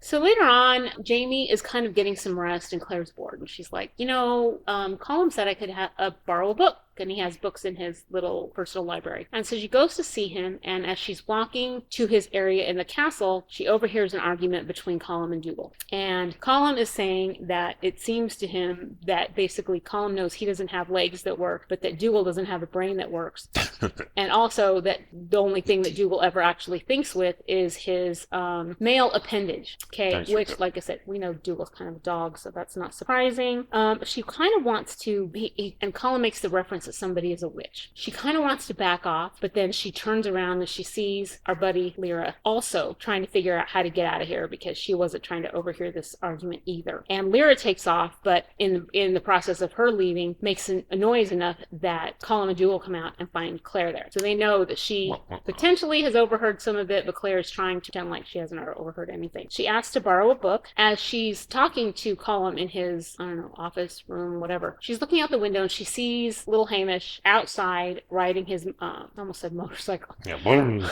So later on, Jamie is kind of getting some rest and Claire's bored. And she's like, Colin said I could borrow a book. And he has books in his little personal library. And so she goes to see him. And as she's walking to his area in the castle, she overhears an argument between Colin and Dougal. And Colin is saying that it seems to him that basically Colin knows he doesn't have legs that work, but that Dougal doesn't have a brain that works. And also that the only thing that Dougal ever actually thinks with is his male appendage. Okay, which, like I said, we know Dougal's kind of a dog, so that's not surprising. She kind of wants to be, and Colin makes the reference that somebody is a witch. She kind of wants to back off, but then she turns around and she sees our buddy Lyra also trying to figure out how to get out of here because she wasn't trying to overhear this argument either. And Lyra takes off, but in the process of her leaving, makes a noise enough that Colin and Dougal come out and find Claire there. So they know that she potentially has overheard some of it, but Claire is trying to pretend like she hasn't overheard anything. She asks to borrow a book. As she's talking to Colin in his, office room, whatever, she's looking out the window and she sees little Hamish outside riding his, I almost said motorcycle. Yeah, boom.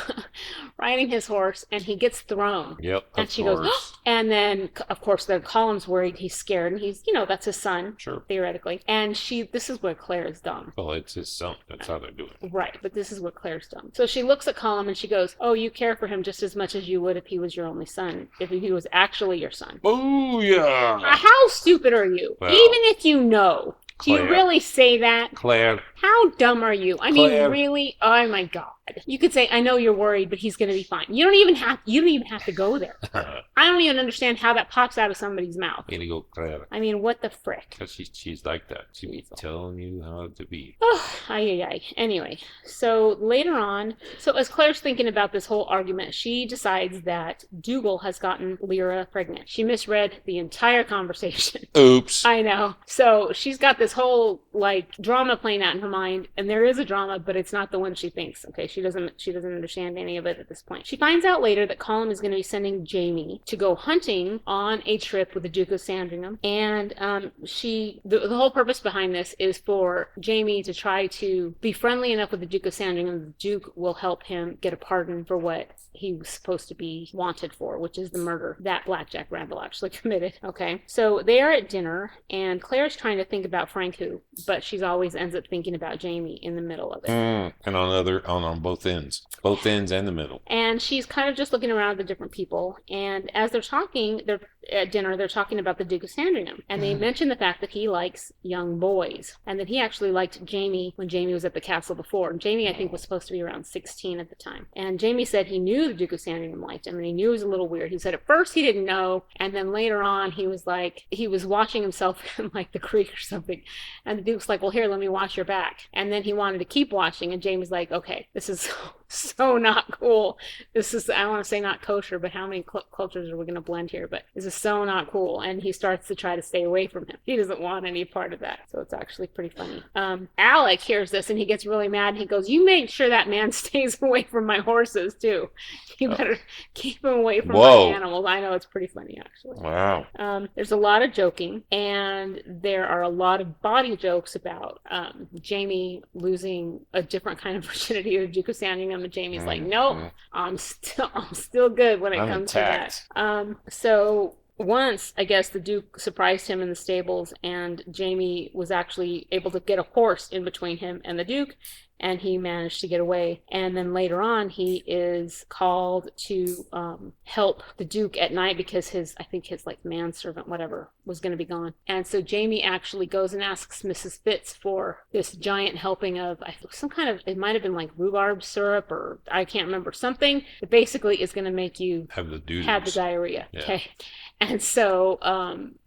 Riding his horse, and he gets thrown. Yep. And she goes, and then, of course, then Colin's worried. He's scared, and he's, that's his son, sure, theoretically. And this is where Claire is dumb. Well, it's his son. That's how they do it. Right, but this is where Claire's dumb. So she looks at Colin and she goes, "Oh, you care for him just as much as you would if he was your only son, if he was actually your son." Oh, yeah. How stupid are you? Well, even if you know. Claire. Do you really say that? Claire. How dumb are you? I Claire. mean, really? Oh my God. You could say, "I know you're worried, but he's going to be fine." You don't even have to go there. I don't even understand how that pops out of somebody's mouth. Way to go, Claire. I mean, what the frick? Because she's like that. She's telling you how to be. Oh, ay. Anyway, so later on, as Claire's thinking about this whole argument, she decides that Dougal has gotten Lyra pregnant. She misread the entire conversation. Oops. I know. So she's got this whole, drama playing out in her mind, and there is a drama, but it's not the one she thinks, okay? She doesn't understand any of it at this point. She finds out later that Colin is going to be sending Jamie to go hunting on a trip with the Duke of Sandringham, and the whole purpose behind this is for Jamie to try to be friendly enough with the Duke of Sandringham. The Duke will help him get a pardon for what he was supposed to be wanted for, which is the murder that Blackjack Randall actually committed. Okay, so they are at dinner, and Claire's trying to think about Frank who, but she's always ends up thinking about Jamie in the middle of it. And on both ends and the middle. And she's kind of just looking around at the different people, and as they're at dinner, they're talking about the Duke of Sandringham, and they mention the fact that he likes young boys, and that he actually liked Jamie when Jamie was at the castle before. And Jamie, I think, was supposed to be around 16 at the time. And Jamie said he knew the Duke of Sandringham liked him, and he knew it was a little weird. He said at first he didn't know, and then later on he was watching himself in the creek or something, and the Duke's like, "Well, here, let me watch your back." And then he wanted to keep watching, and Jamie's like, "Okay, this is so not cool. This is, I want to say not kosher, but how many cultures are we going to blend here? But this is so not cool." And he starts to try to stay away from him. He doesn't want any part of that. So it's actually pretty funny. Alec hears this and he gets really mad. And he goes, "You make sure that man stays away from my horses too. You better keep him away from my animals." I know, it's pretty funny actually. Wow. There's a lot of joking, and there are a lot of body jokes about Jamie losing a different kind of virginity to Duke of Sandringham. And Jamie's like, "Nope, I'm still good when it comes to that." So once, I guess, the Duke surprised him in the stables, and Jamie was actually able to get a horse in between him and the Duke, and he managed to get away. And then later on, he is called to help the Duke at night because his manservant, whatever, was going to be gone. And so Jamie actually goes and asks Mrs. Fitz for this giant helping of some kind of, it might have been rhubarb syrup, or I can't remember, something that basically is going to make you have the diarrhea. Yeah. Okay. And so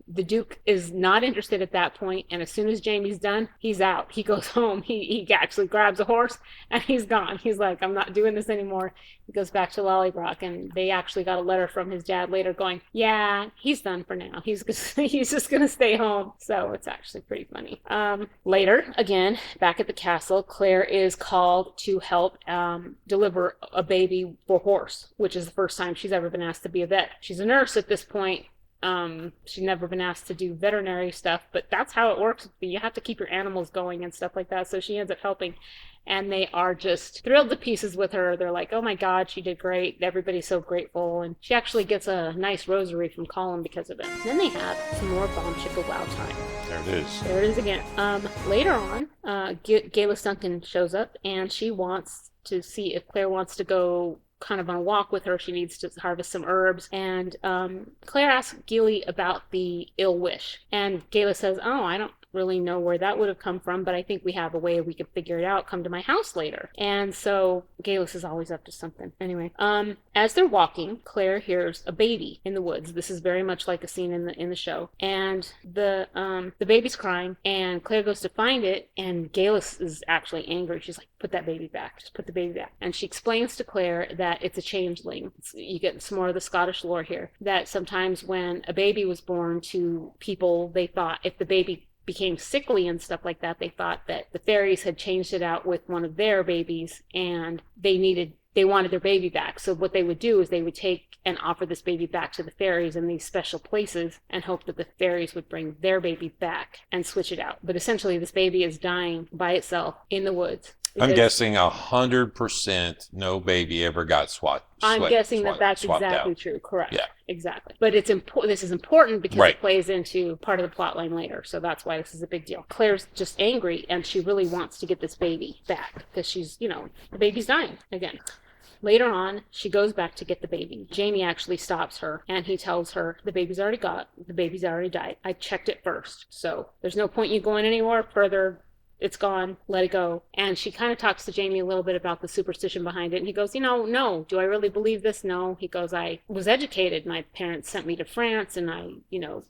the Duke is not interested at that point, and as soon as Jamie's done, he's out. He goes home. He actually grabs a horse, and he's gone. He's like, "I'm not doing this anymore." He goes back to Lollybrock, and they actually got a letter from his dad later going, "Yeah, he's done for now. He's just going to stay home." So it's actually pretty funny. Later, again, back at the castle, Claire is called to help deliver a baby for horse, which is the first time she's ever been asked to be a vet. She's a nurse at this point, She's never been asked to do veterinary stuff, but that's how it works. You have to keep your animals going and stuff like that. So she ends up helping. And they are just thrilled to pieces with her. They're like, oh my God, she did great. Everybody's so grateful. And she actually gets a nice rosary from Colin because of it. And then they have some more Bomb Chicka Wow time. There it is. There it is again. Later on, Gayla Duncan shows up and she wants to see if Claire wants to go kind of on a walk with her. She needs to harvest some herbs. And Claire asks Gilly about the ill wish. And Gayla says, oh, I don't really know where that would have come from, but I think we have a way we could figure it out. Come to my house later. And so Galus is always up to something. Anyway, as they're walking, Claire hears a baby in the woods. This is very much like a scene in the show. And the baby's crying, and Claire goes to find it, and Galus is actually angry. She's like, put that baby back. Just put the baby back. And she explains to Claire that it's a changeling. You get some more of the Scottish lore here, that sometimes when a baby was born to people, they thought if the baby became sickly and stuff like that, they thought that the fairies had changed it out with one of their babies, and they wanted their baby back. So what they would do is they would take and offer this baby back to the fairies in these special places and hope that the fairies would bring their baby back and switch it out. But essentially this baby is dying by itself in the woods. I'm guessing 100% no baby ever got I'm guessing that's exactly out. True. Correct. Yeah. Exactly. But it's important. This is important because Right. It plays into part of the plot line later. So that's why this is a big deal. Claire's just angry, and she really wants to get this baby back because she's, the baby's dying again. Later on, she goes back to get the baby. Jamie actually stops her, and he tells her, the baby's already died. I checked it first. So there's no point you going anywhere further. It's gone, let it go. And she kind of talks to Jamie a little bit about the superstition behind it. And he goes, no, do I really believe this? No. He goes, I was educated. My parents sent me to France, and I,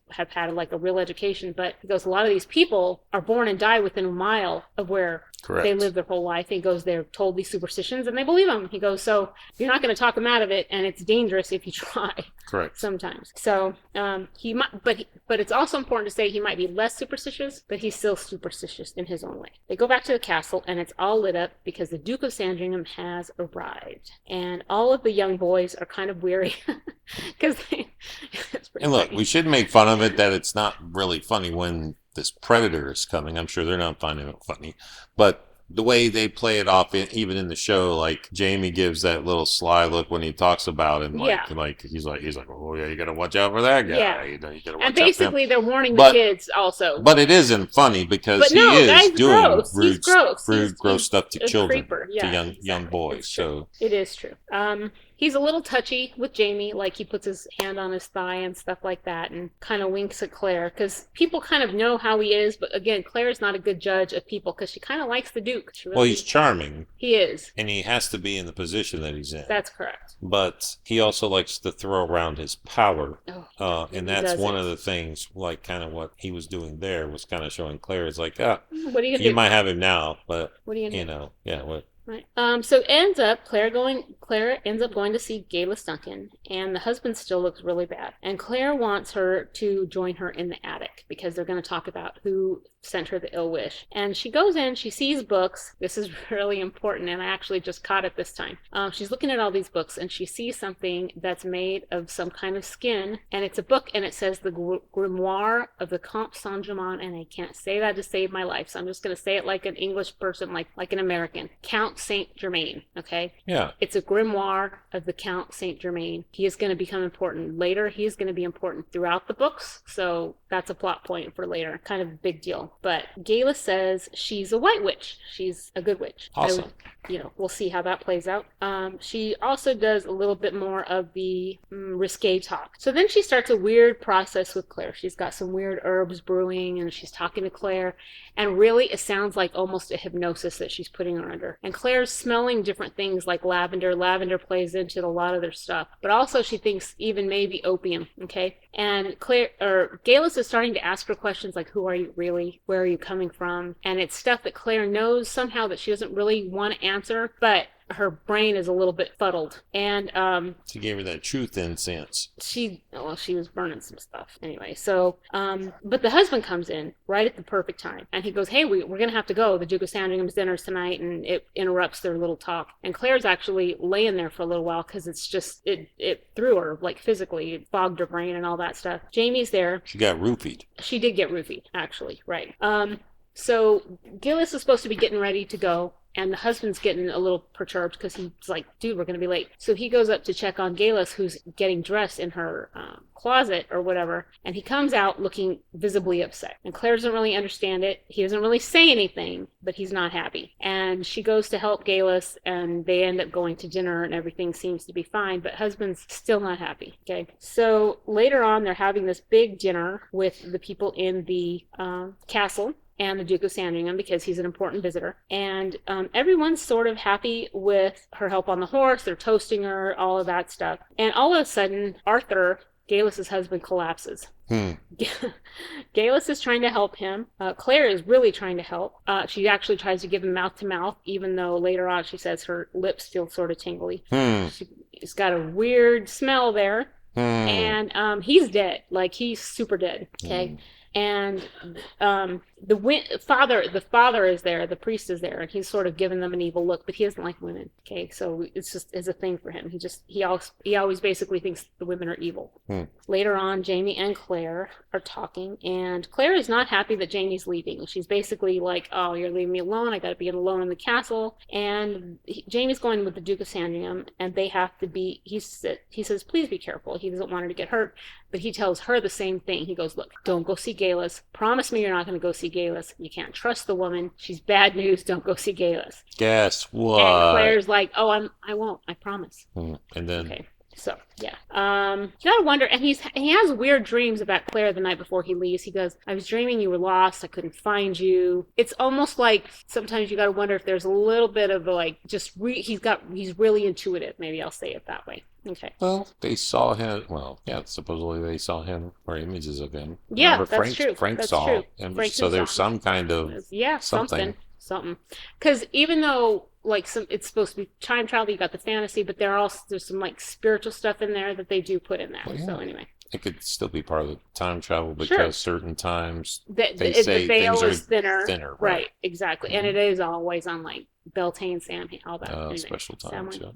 have had like a real education. But he goes, a lot of these people are born and die within a mile of where Correct. They live their whole life. He goes, they're told these superstitions and they believe them. He goes, so you're not going to talk them out of it, and it's dangerous if you try. Correct. Sometimes. So he might, but it's also important to say he might be less superstitious, but he's still superstitious in his own way. They go back to the castle, and it's all lit up because the Duke of Sandringham has arrived, and all of the young boys are kind of weary because and look, we should make fun of it that it's not really funny when this predator is coming. I'm sure they're not finding it funny, but the way they play it off, even in the show, like Jamie gives that little sly look when he talks about him, like he's like, oh yeah, you gotta watch out for that guy. Yeah. You gotta watch and out basically they're warning the kids also. But it isn't funny because he is doing gross stuff to children, to young boys. So it is true. He's a little touchy with Jamie, like he puts his hand on his thigh and stuff like that, and kind of winks at Claire, because people kind of know how he is, but again, Claire's not a good judge of people, because she kind of likes the Duke. Well, he's charming. He is. And he has to be in the position that he's in. That's correct. But he also likes to throw around his power, and that's one of the things, like kind of what he was doing there, was kind of showing Claire, is like, what are you gonna do? You might have him now, but, what are you gonna do? What? Right. So Claire ends up going to see Galus Duncan, and the husband still looks really bad. And Claire wants her to join her in the attic because they're going to talk about who sent her the ill wish. And she goes in, she sees books. This is really important, and I actually just caught it this time. She's looking at all these books, and she sees something that's made of some kind of skin, and it's a book, and it says the Grimoire of the Comte Saint-Germain, and I can't say that to save my life, so I'm just going to say it like an English person, like an American. Count Saint-Germain, okay? Yeah. It's a grimoire of the Count Saint-Germain. He is going to become important later. He is going to be important throughout the books, so that's a plot point for later. Kind of a big deal. But Gayla says she's a white witch. She's a good witch. Awesome. We'll see how that plays out. She also does a little bit more of the risque talk. So then she starts a weird process with Claire. She's got some weird herbs brewing, and she's talking to Claire. And really, it sounds like almost a hypnosis that she's putting her under. And Claire's smelling different things like lavender. Lavender plays into a lot of their stuff. But also she thinks even maybe opium, okay? And Galus is starting to ask her questions like, who are you really? Where are you coming from? And it's stuff that Claire knows somehow that she doesn't really want to answer, but her brain is a little bit fuddled. And she gave her that truth incense. She was burning some stuff anyway. So but the husband comes in right at the perfect time, and he goes, hey, we're gonna have to go. The Duke of Sandringham's dinner's tonight, and it interrupts their little talk. And Claire's actually laying there for a little while because it's just it threw her, like, physically. It fogged her brain and all that stuff. Jamie's there. She got roofied. She did get roofied, actually, right. So Gillis is supposed to be getting ready to go, and the husband's getting a little perturbed because he's like, dude, we're going to be late. So he goes up to check on Gillis, who's getting dressed in her closet or whatever, and he comes out looking visibly upset. And Claire doesn't really understand it. He doesn't really say anything, but he's not happy. And she goes to help Gillis, and they end up going to dinner, and everything seems to be fine, but husband's still not happy. Okay. So later on, they're having this big dinner with the people in the castle and the Duke of Sandringham because he's an important visitor. And everyone's sort of happy with her help on the horse. They're toasting her, all of that stuff. And all of a sudden, Arthur, Galis's husband, collapses. Galis is trying to help him. Claire is really trying to help. She actually tries to give him mouth to mouth, even though later on she says her lips feel sort of tingly. She's got a weird smell there. And he's dead. Like, he's super dead. Okay. And the father is there, the priest is there, and he's sort of giving them an evil look, but he doesn't like women. Okay, so it's a thing for him. He always basically thinks the women are evil. Later on, Jamie and Claire are talking, and Claire is not happy that Jamie's leaving. She's basically like, oh, you're leaving me alone, I gotta be alone in the castle. And Jamie's going with the Duke of Sandringham, and they have to be, he says, please be careful. He doesn't want her to get hurt, but he tells her the same thing. He goes, look, don't go see Gillis. Promise me you're not going to go see Gillis. You can't trust the woman. She's bad news. Don't go see Gillis. Guess what? And Claire's like, oh, I won't. I promise. And then... Okay. So, yeah. You gotta wonder, and he has weird dreams about Claire the night before he leaves. He goes, I was dreaming you were lost. I couldn't find you. It's almost like sometimes you gotta wonder if there's a little bit of like, he's really intuitive. Maybe I'll say it that way. Okay. Well, they saw him. Well, yeah, supposedly they saw him or images of him. Yeah, remember, that's true. Frank That's saw true. him. Frank So there's saw him. some kind of something. Because even though like it's supposed to be time travel, you got the fantasy, but there's some like spiritual stuff in there that they do put in there. Well, yeah. So anyway. It could still be part of the time travel because certain times they say the veil things is are thinner. Right, exactly. And it is always on like Beltane, Samhain, all that. Anyway, special times, yeah.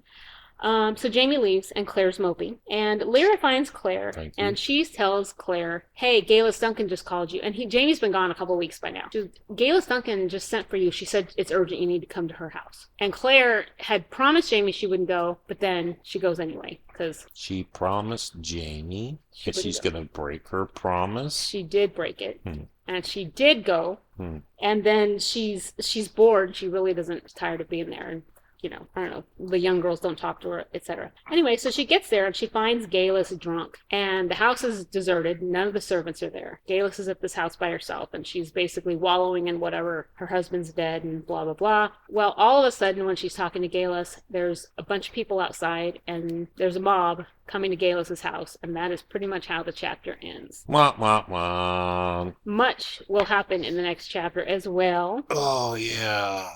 So Jamie leaves, and Claire's moping. And Lyra finds Claire, and she tells Claire, hey, Gillis Duncan just called you. And Jamie's been gone a couple weeks by now. Gillis Duncan just sent for you. She said it's urgent. You need to come to her house. And Claire had promised Jamie she wouldn't go, but then she goes anyway. Because she promised Jamie that she's going to break her promise. She did break it. And she did go. And then she's bored. She really doesn't tired of being there. And I don't know, the young girls don't talk to her, etc. Anyway, so she gets there and she finds Gillis drunk, and the house is deserted. None of the servants are there. Gillis is at this house by herself, and she's basically wallowing in whatever. Her husband's dead and blah, blah, blah. Well, all of a sudden, when she's talking to Gillis, there's a bunch of people outside, and there's a mob coming to Gillis's house, and that is pretty much how the chapter ends. Wah, wah, wah. Much will happen in the next chapter as well. Oh, yeah.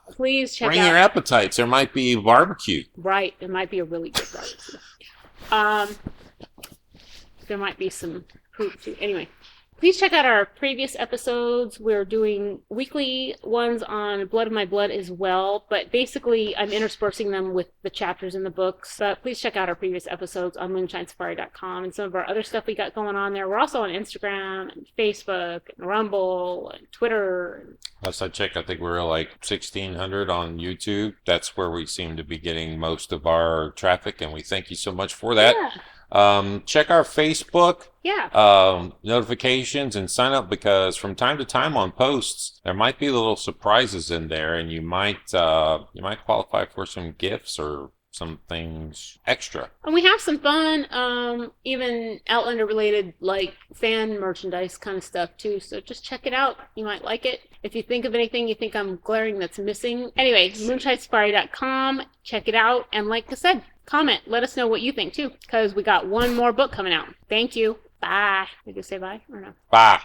Please check out. Bring your appetites. There might be barbecue. Right. It might be a really good barbecue. There might be some fruit too. Anyway, please check out our previous episodes. We're doing weekly ones on Blood of My Blood as well, but basically I'm interspersing them with the chapters in the books. But please check out our previous episodes on moonshinesafari.com and some of our other stuff we got going on there. We're also on Instagram and Facebook and Rumble and Twitter. Last I checked, I think we're like 1,600 on YouTube. That's where we seem to be getting most of our traffic, and we thank you so much for that. Yeah. Check our Facebook notifications and sign up, because from time to time on posts there might be little surprises in there, and you might qualify for some gifts or some things extra. And we have some fun, even Outlander related, like fan merchandise kind of stuff too. So just check it out. You might like it. If you think of anything you think I'm glaring that's missing. Anyway, moonshinesafari.com. Check it out. And like I said, comment. Let us know what you think too, because we got one more book coming out. Thank you. Bye. Did you say bye or no? Bye.